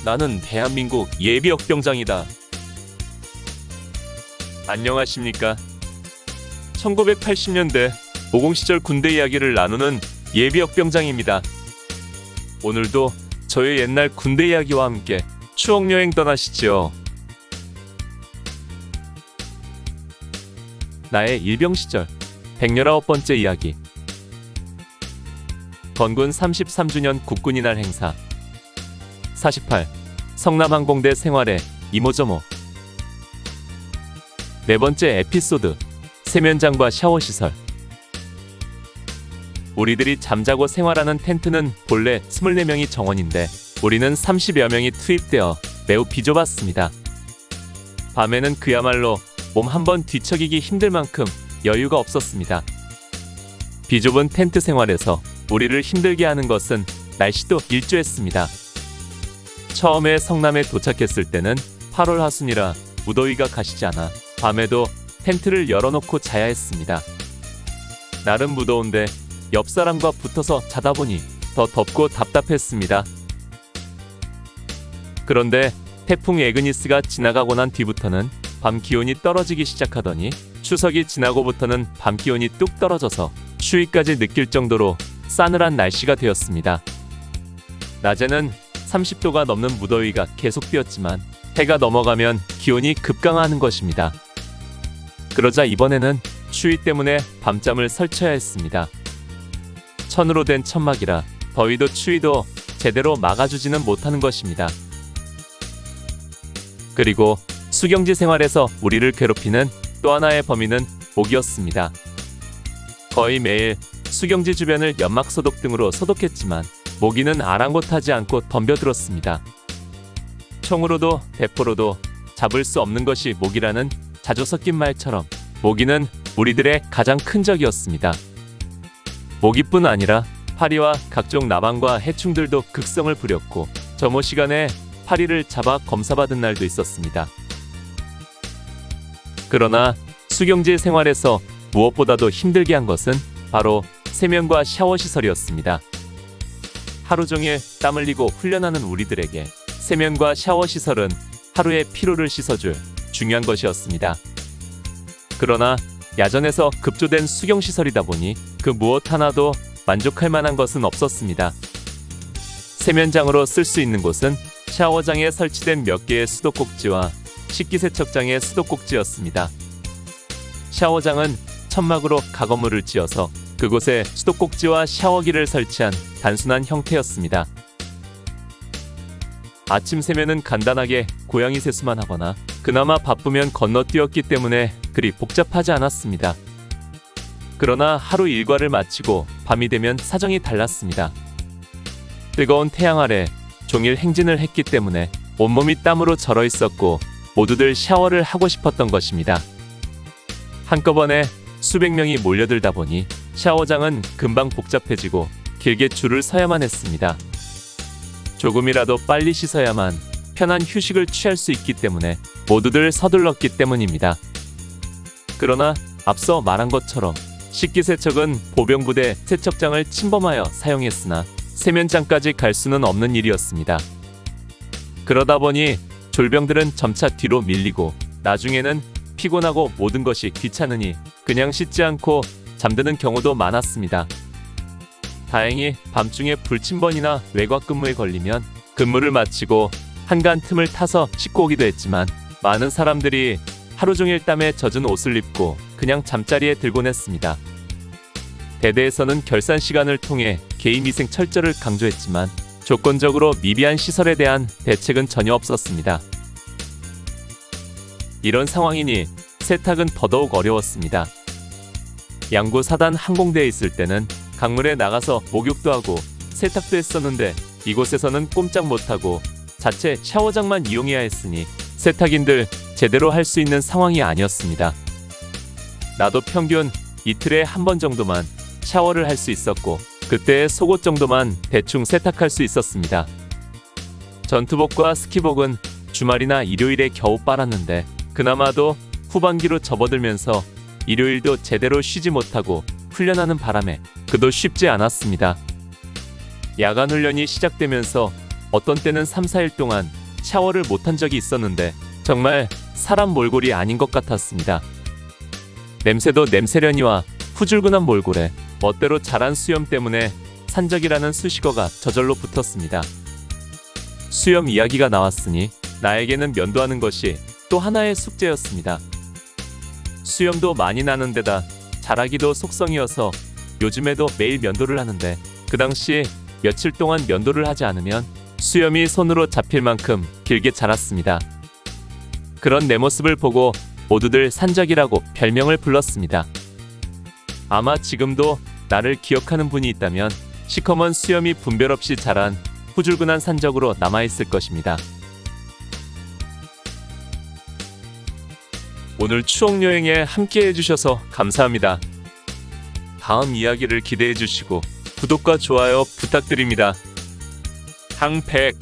나는 대한민국 예비역병장이다. 안녕하십니까. 1980년대 50 시절 군대 이야기를 나누는 예비역병장입니다. 오늘도 저의 옛날 군대 이야기와 함께 추억여행 떠나시죠. 나의 일병 시절 119번째 이야기. 건군 33주년 국군이날 행사. 48. 성남항공대 생활의 이모저모. 네 번째 에피소드. 세면장과 샤워시설. 우리들이 잠자고 생활하는 텐트는 본래 24명이 정원인데 우리는 30여 명이 투입되어 매우 비좁았습니다. 밤에는 그야말로 몸 한번 뒤척이기 힘들 만큼 여유가 없었습니다. 비좁은 텐트 생활에서 우리를 힘들게 하는 것은 날씨도 일조했습니다. 처음에 성남에 도착했을 때는 8월 하순이라 무더위가 가시지 않아 밤에도 텐트를 열어놓고 자야 했습니다. 날은 무더운데 옆 사람과 붙어서 자다 보니 더 덥고 답답했습니다. 그런데 태풍 에그니스가 지나가고 난 뒤부터는 밤 기온이 떨어지기 시작하더니 추석이 지나고부터는 밤 기온이 뚝 떨어져서 추위까지 느낄 정도로 싸늘한 날씨가 되었습니다. 낮에는 30도가 넘는 무더위가 계속되었지만 해가 넘어가면 기온이 급강하는 것입니다. 그러자 이번에는 추위 때문에 밤잠을 설쳐야 했습니다. 천으로 된 천막이라 더위도 추위도 제대로 막아주지는 못하는 것입니다. 그리고 수경지 생활에서 우리를 괴롭히는 또 하나의 범인은 모기였습니다. 거의 매일 수경지 주변을 연막 소독 등으로 소독했지만 모기는 아랑곳하지 않고 덤벼들었습니다. 총으로도 대포로도 잡을 수 없는 것이 모기라는 자주 섞인 말처럼 모기는 우리들의 가장 큰 적이었습니다. 모기뿐 아니라 파리와 각종 나방과 해충들도 극성을 부렸고 점호 시간에 파리를 잡아 검사받은 날도 있었습니다. 그러나 수경지 생활에서 무엇보다도 힘들게 한 것은 바로 세면과 샤워시설이었습니다. 하루 종일 땀 흘리고 훈련하는 우리들에게 세면과 샤워시설은 하루의 피로를 씻어줄 중요한 것이었습니다. 그러나 야전에서 급조된 수경시설이다 보니 그 무엇 하나도 만족할 만한 것은 없었습니다. 세면장으로 쓸 수 있는 곳은 샤워장에 설치된 몇 개의 수도꼭지와 식기세척장의 수도꼭지였습니다. 샤워장은 천막으로 가건물을 지어서 그곳에 수도꼭지와 샤워기를 설치한 단순한 형태였습니다. 아침 세면은 간단하게 고양이 세수만 하거나 그나마 바쁘면 건너뛰었기 때문에 그리 복잡하지 않았습니다. 그러나 하루 일과를 마치고 밤이 되면 사정이 달랐습니다. 뜨거운 태양 아래 종일 행진을 했기 때문에 온몸이 땀으로 절어 있었고 모두들 샤워를 하고 싶었던 것입니다. 한꺼번에 수백 명이 몰려들다 보니 샤워장은 금방 복잡해지고 길게 줄을 서야만 했습니다. 조금이라도 빨리 씻어야만 편한 휴식을 취할 수 있기 때문에 모두들 서둘렀기 때문입니다. 그러나 앞서 말한 것처럼 식기세척은 보병부대 세척장을 침범하여 사용했으나 세면장까지 갈 수는 없는 일이었습니다. 그러다 보니 졸병들은 점차 뒤로 밀리고 나중에는 피곤하고 모든 것이 귀찮으니 그냥 씻지 않고 잠드는 경우도 많았습니다. 다행히 밤중에 불침번이나 외곽 근무에 걸리면 근무를 마치고 한간 틈을 타서 씻고 오기도 했지만 많은 사람들이 하루 종일 땀에 젖은 옷을 입고 그냥 잠자리에 들곤 했습니다. 대대에서는 결산 시간을 통해 개인위생 철저를 강조했지만 조건적으로 미비한 시설에 대한 대책은 전혀 없었습니다. 이런 상황이니 세탁은 더더욱 어려웠습니다. 양구 4단 항공대에 있을 때는 강물에 나가서 목욕도 하고 세탁도 했었는데 이곳에서는 꼼짝 못하고 자체 샤워장만 이용해야 했으니 세탁인들 제대로 할 수 있는 상황이 아니었습니다. 나도 평균 이틀에 한 번 정도만 샤워를 할 수 있었고 그때의 속옷 정도만 대충 세탁할 수 있었습니다. 전투복과 스키복은 주말이나 일요일에 겨우 빨았는데 그나마도 후반기로 접어들면서 일요일도 제대로 쉬지 못하고 훈련하는 바람에 그도 쉽지 않았습니다. 야간 훈련이 시작되면서 어떤 때는 3, 4일 동안 샤워를 못한 적이 있었는데 정말 사람 몰골이 아닌 것 같았습니다. 냄새도 냄새려니와 후줄근한 몰골에 멋대로 자란 수염 때문에 산적이라는 수식어가 저절로 붙었습니다. 수염 이야기가 나왔으니 나에게는 면도하는 것이 또 하나의 숙제였습니다. 수염도 많이 나는 데다 자라기도 속성이어서 요즘에도 매일 면도를 하는데 그 당시 며칠 동안 면도를 하지 않으면 수염이 손으로 잡힐 만큼 길게 자랐습니다. 그런 내 모습을 보고 모두들 산적이라고 별명을 불렀습니다. 아마 지금도 나를 기억하는 분이 있다면 시커먼 수염이 분별 없이 자란 후줄근한 산적으로 남아있을 것입니다. 오늘 추억여행에 함께 해주셔서 감사합니다. 다음 이야기를 기대해주시고 구독과 좋아요 부탁드립니다. 항백